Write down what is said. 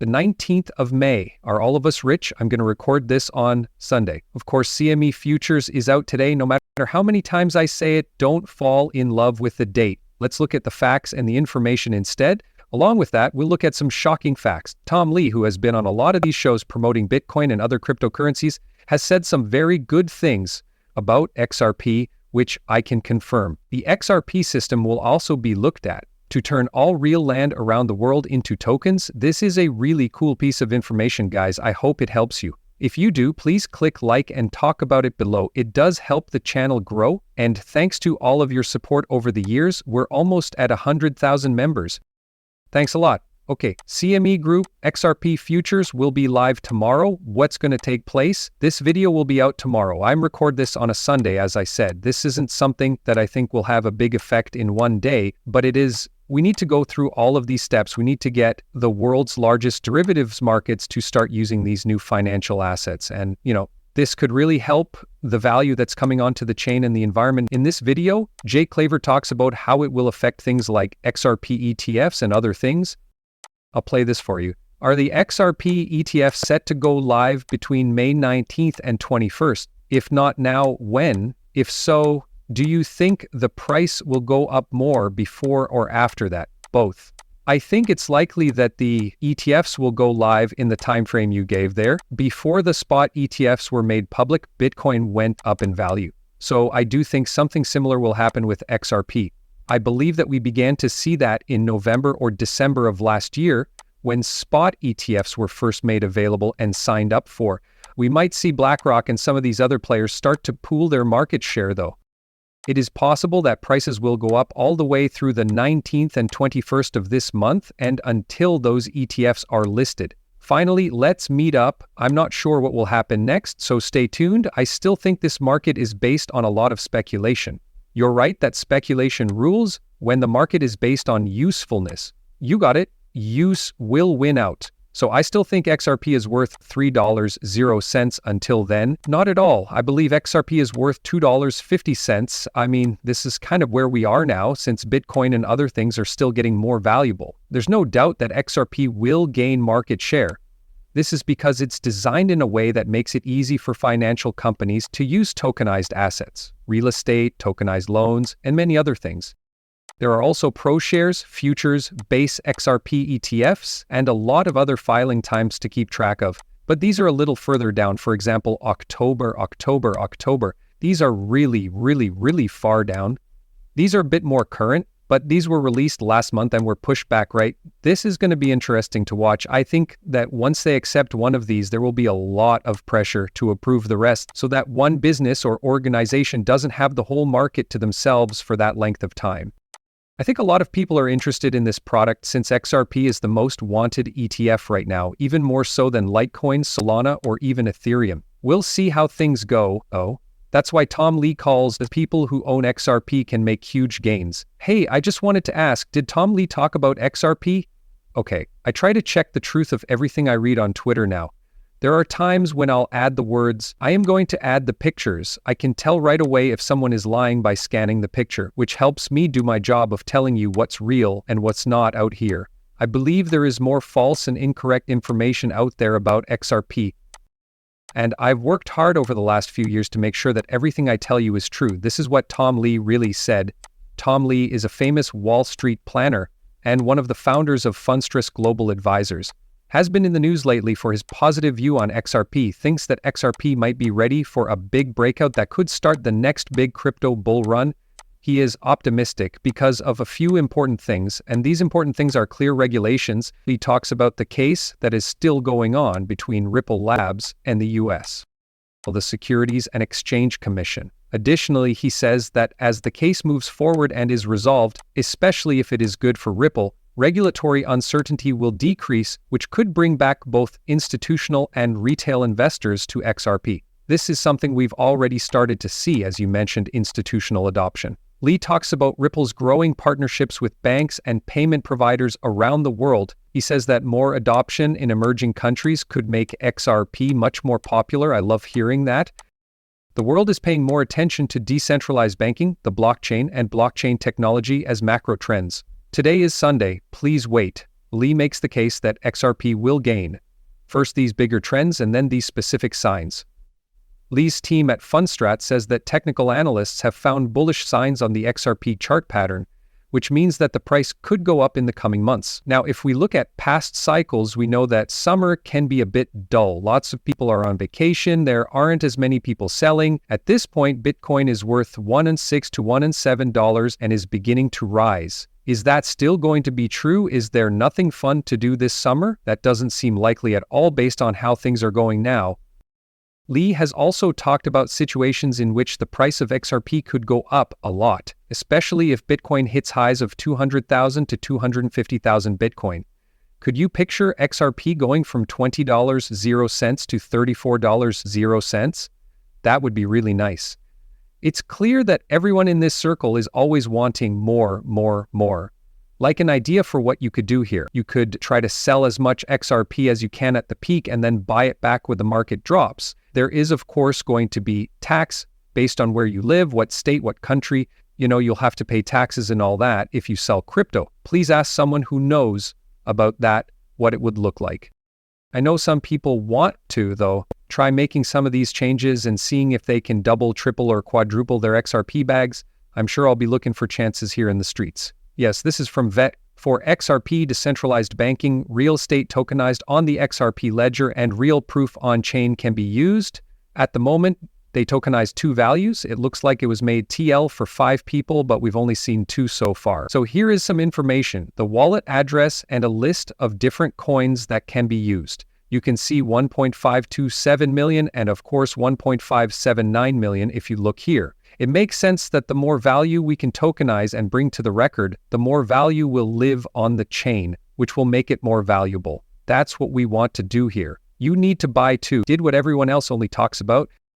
The 19th of May. Are all of us rich? I'm going to record this on Sunday. Of course, CME Futures is out today. No matter how many times I say it, don't fall in love with the date. Let's look at the facts and the information instead. Along with that, we'll look at some shocking facts. Tom Lee, who has been on a lot of these shows promoting Bitcoin and other cryptocurrencies, has said some very good things about XRP, which I can confirm. The XRP system will also be looked at to turn all real land around the world into tokens. This is a really cool piece of information, guys. I hope it helps you. If you do, please click like and talk about it below. It does help the channel grow, and thanks to all of your support over the years, we're almost at 100,000 members. Thanks a lot. Okay, CME Group XRP Futures will be live tomorrow. What's going to take place? This video will be out tomorrow. I'm record this on a Sunday, as I said. This isn't something that I think will have a big effect in one day, but it is. We need to go through all of these steps. We need to get the world's largest derivatives markets to start using these new financial assets. And, this could really help the value that's coming onto the chain and the environment. In this video, Jay Claver talks about how it will affect things like XRP ETFs and other things. I'll play this for you. Are the XRP ETFs set to go live between May 19th and 21st? If not now, when? If so, do you think the price will go up more before or after that? Both. I think it's likely that the ETFs will go live in the time frame you gave there. Before the spot ETFs were made public, Bitcoin went up in value. So I do think something similar will happen with XRP. I believe that we began to see that in November or December of last year when spot ETFs were first made available and signed up for. We might see BlackRock and some of these other players start to pool their market share though. It is possible that prices will go up all the way through the 19th and 21st of this month and until those ETFs are listed. Finally, let's meet up. I'm not sure what will happen next, so stay tuned. I still think this market is based on a lot of speculation. You're right that speculation rules when the market is based on usefulness. You got it. Use will win out. So I still think XRP is worth $3.00 until then. Not at all. I believe XRP is worth $2.50. I mean, this is kind of where we are now since Bitcoin and other things are still getting more valuable. There's no doubt that XRP will gain market share. This is because it's designed in a way that makes it easy for financial companies to use tokenized assets, real estate, tokenized loans, and many other things. There are also ProShares, futures, base XRP ETFs, and a lot of other filing times to keep track of. But these are a little further down. For example, October. These are really far down. These are a bit more current, but these were released last month and were pushed back, right? This is going to be interesting to watch. I think that once they accept one of these, there will be a lot of pressure to approve the rest so that one business or organization doesn't have the whole market to themselves for that length of time. I think a lot of people are interested in this product since XRP is the most wanted ETF right now, even more so than Litecoin, Solana, or even Ethereum. We'll see how things go, though. That's why Tom Lee calls the people who own XRP can make huge gains. Hey, I just wanted to ask, did Tom Lee talk about XRP? Okay, I try to check the truth of everything I read on Twitter now. There are times when I'll add the words, I am going to add the pictures. I can tell right away if someone is lying by scanning the picture, which helps me do my job of telling you what's real and what's not out here. I believe there is more false and incorrect information out there about XRP. And I've worked hard over the last few years to make sure that everything I tell you is true. This is what Tom Lee really said. Tom Lee is a famous Wall Street planner and one of the founders of Fundstress Global Advisors. Has been in the news lately for his positive view on XRP, thinks that XRP might be ready for a big breakout that could start the next big crypto bull run. He is optimistic because of a few important things, and these important things are clear regulations. He talks about the case that is still going on between Ripple Labs and the US, the Securities and Exchange Commission. Additionally, he says that as the case moves forward and is resolved, especially if it is good for Ripple, regulatory uncertainty will decrease, which could bring back both institutional and retail investors to XRP. This is something we've already started to see, as you mentioned, institutional adoption. Lee talks about Ripple's growing partnerships with banks and payment providers around the world. He says that more adoption in emerging countries could make XRP much more popular. I love hearing that. The world is paying more attention to decentralized banking, the blockchain, and blockchain technology as macro trends. Today is Sunday. Please wait. Lee makes the case that XRP will gain. First these bigger trends and then these specific signs. Lee's team at Fundstrat says that technical analysts have found bullish signs on the XRP chart pattern, which means that the price could go up in the coming months. Now, if we look at past cycles, we know that summer can be a bit dull. Lots of people are on vacation. There aren't as many people selling. At this point, Bitcoin is worth $1.06 to $1.07 and is beginning to rise. Is that still going to be true? Is there nothing fun to do this summer? That doesn't seem likely at all based on how things are going now. Lee has also talked about situations in which the price of XRP could go up a lot, especially if Bitcoin hits highs of 200,000 to 250,000 Bitcoin. Could you picture XRP going from $20.00 to $34.00? That would be really nice. It's clear that everyone in this circle is always wanting more. Like an idea for what you could do here. You could try to sell as much XRP as you can at the peak and then buy it back when the market drops. There is, of course, going to be tax based on where you live, what state, what country. You'll have to pay taxes and all that if you sell crypto. Please ask someone who knows about that, what it would look like. I know some people want to, though, try making some of these changes and seeing if they can double, triple, or quadruple their XRP bags. I'm sure I'll be looking for chances here in the streets. Yes, this is from Vet. For XRP, decentralized banking, real estate tokenized on the XRP ledger, and real proof on-chain can be used. At the moment, they tokenize 2 values. It looks like it was made TL for 5 people, but we've only seen 2 so far. So here is some information, the wallet address and a list of different coins that can be used. You can see 1.527 million and of course 1.579 million if you look here. It makes sense that the more value we can tokenize and bring to the record, the more value will live on the chain, which will make it more valuable. That's what we want to do here. You need to buy too. Did what everyone else only talks about.